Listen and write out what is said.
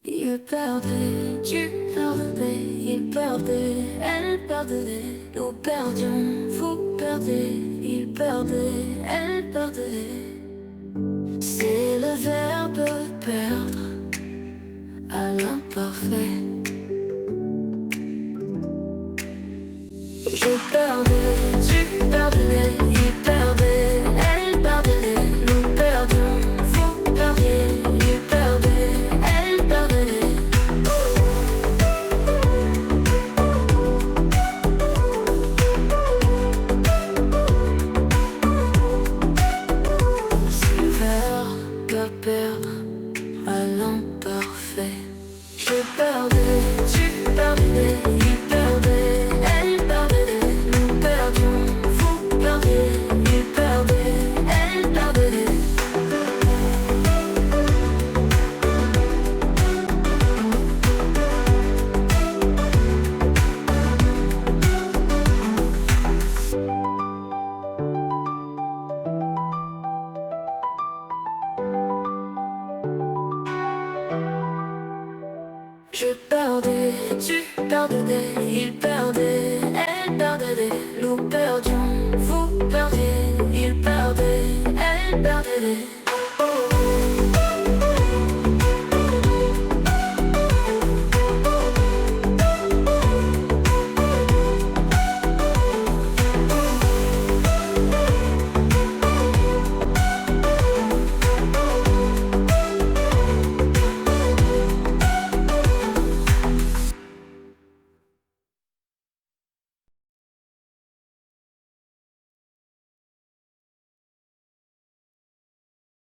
Il perdait, tu perdais, il perdait, elle perdait, nous perdions, vous perdez, il perdait, elle perdait. C'est le verbe perdre à l'imparfait. Je perdais, tu perdais, il perdait, elle perdait, nous perdions, vous perdiez, il perdait, elle perdait. C'est le verbe perdre à l'imparfait. Je perdais, tu perdais, il perdait, elle perdait, nous perdions, vous perdiez, il perdait, elle perdait. Je perdais, tu perdais, il perdait, elle perdait, nous perdions, vous perdiez, il perdait, elle perdait.